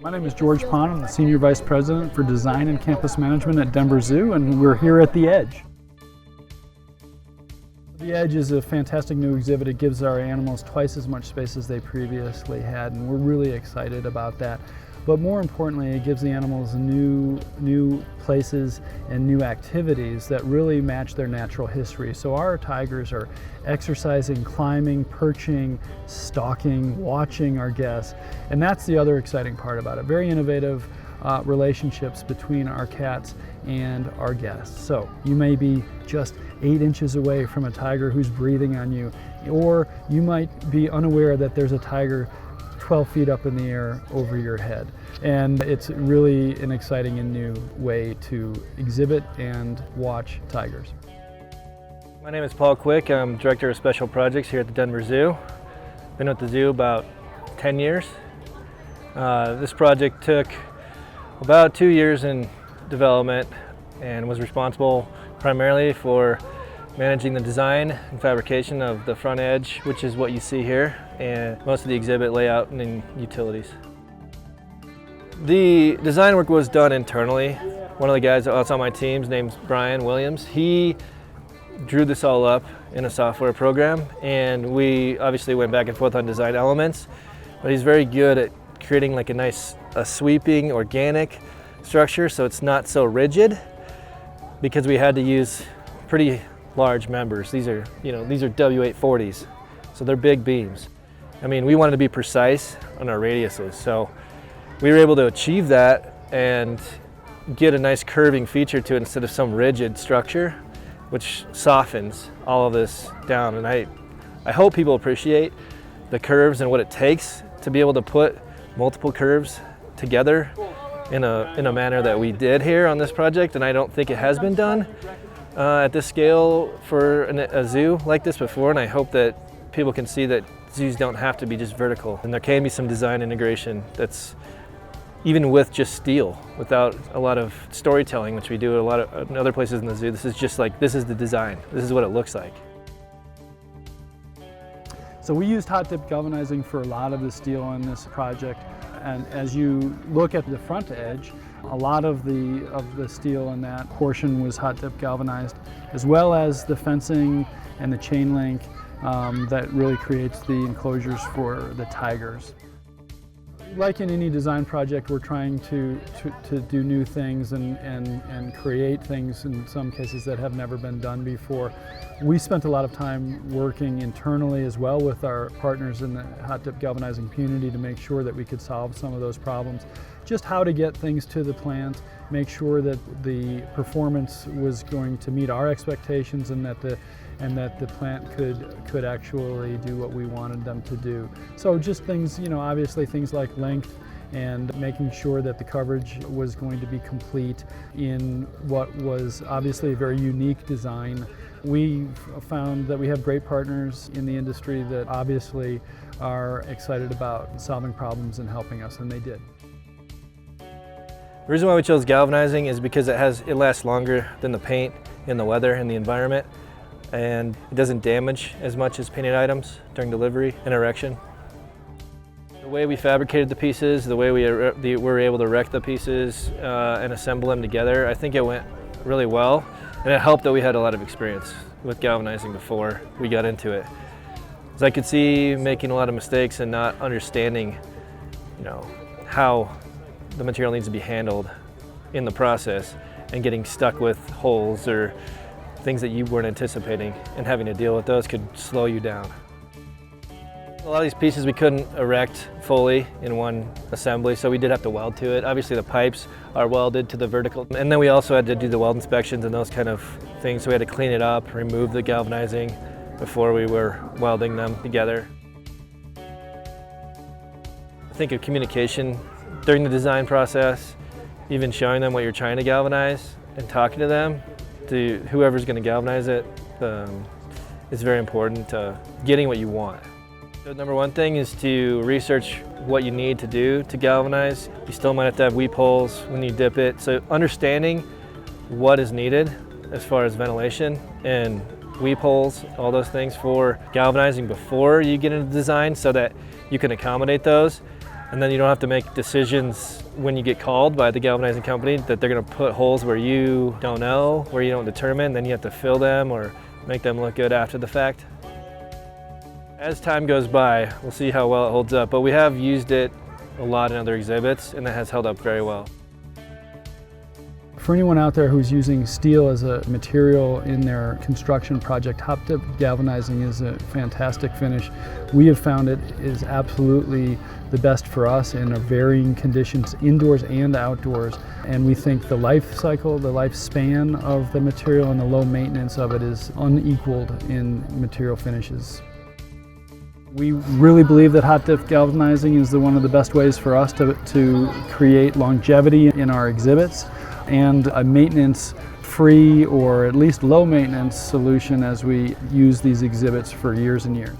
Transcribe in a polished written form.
My name is George Pond. I'm the Senior Vice President for Design and Campus Management at Denver Zoo, and we're here at The Edge. The Edge is a fantastic new exhibit. It gives our animals twice as much space as they previously had, and we're really excited about that. But more importantly, it gives the animals new places and new activities that really match their natural history. So our tigers are exercising, climbing, perching, stalking, watching our guests. And that's the other exciting part about it. Very innovative relationships between our cats and our guests. So you may be just 8 inches away from a tiger who's breathing on you, or you might be unaware that there's a tiger 12 feet up in the air over your head. And it's really an exciting and new way to exhibit and watch tigers. My name is Paul Quick. I'm Director of Special Projects here at the Denver Zoo. Been at the zoo about 10 years. This project took about 2 years in development and was responsible primarily for managing the design and fabrication of the front edge, which is what you see here, and most of the exhibit layout and utilities. The design work was done internally. One of the guys that's on my team, his name's Brian Williams. He drew this all up in a software program, and we obviously went back and forth on design elements, but he's very good at creating like a sweeping, organic structure so it's not so rigid, because we had to use pretty large members. These are W840s, so they're big beams. I mean, we wanted to be precise on our radiuses, so we were able to achieve that and get a nice curving feature to it instead of some rigid structure, which softens all of this down. And I hope people appreciate the curves and what it takes to be able to put multiple curves together in a manner that we did here on this project, and I don't think it has been done at this scale for a zoo like this before, and I hope that people can see that zoos don't have to be just vertical, and there can be some design integration that's even with just steel, without a lot of storytelling, which we do at a lot of other places in the zoo. This is just like, this is the design, this is what it looks like. So we used hot dip galvanizing for a lot of the steel in this project, and as you look at the front edge, a lot of the steel in that portion was hot dip galvanized, as well as the fencing and the chain link that really creates the enclosures for the tigers. Like in any design project, we're trying to do new things and create things in some cases that have never been done before. We spent a lot of time working internally as well with our partners in the hot dip galvanizing community to make sure that we could solve some of those problems. Just how to get things to the plant, make sure that the performance was going to meet our expectations and that the plant could actually do what we wanted them to do. So just things, obviously things like length and making sure that the coverage was going to be complete in what was obviously a very unique design. We found that we have great partners in the industry that obviously are excited about solving problems and helping us, and they did. The reason why we chose galvanizing is because it lasts longer than the paint in the weather and the environment, and it doesn't damage as much as painted items during delivery and erection. The way we fabricated the pieces, the way we were able to erect the pieces and assemble them together, I think it went really well, and it helped that we had a lot of experience with galvanizing before we got into it. Because I could see making a lot of mistakes and not understanding, how the material needs to be handled in the process, and getting stuck with holes or things that you weren't anticipating, and having to deal with those could slow you down. A lot of these pieces we couldn't erect fully in one assembly, so we did have to weld to it. Obviously the pipes are welded to the vertical, and then we also had to do the weld inspections and those kind of things, so we had to clean it up, remove the galvanizing before we were welding them together. I think of communication during the design process, even showing them what you're trying to galvanize and talking to them, to whoever's going to galvanize it, is very important to getting what you want. So number one thing is to research what you need to do to galvanize. You still might have to have weep holes when you dip it. So understanding what is needed as far as ventilation and weep holes, all those things for galvanizing before you get into design so that you can accommodate those. And then you don't have to make decisions when you get called by the galvanizing company that they're going to put holes where you don't know, where you don't determine, then you have to fill them or make them look good after the fact. As time goes by, we'll see how well it holds up, but we have used it a lot in other exhibits and it has held up very well. For anyone out there who's using steel as a material in their construction project, hot dip galvanizing is a fantastic finish. We have found it is absolutely the best for us in varying conditions, indoors and outdoors. And we think the life cycle, the lifespan of the material and the low maintenance of it is unequaled in material finishes. We really believe that hot dip galvanizing is one of the best ways for us to create longevity in our exhibits and a maintenance-free or at least low-maintenance solution as we use these exhibits for years and years.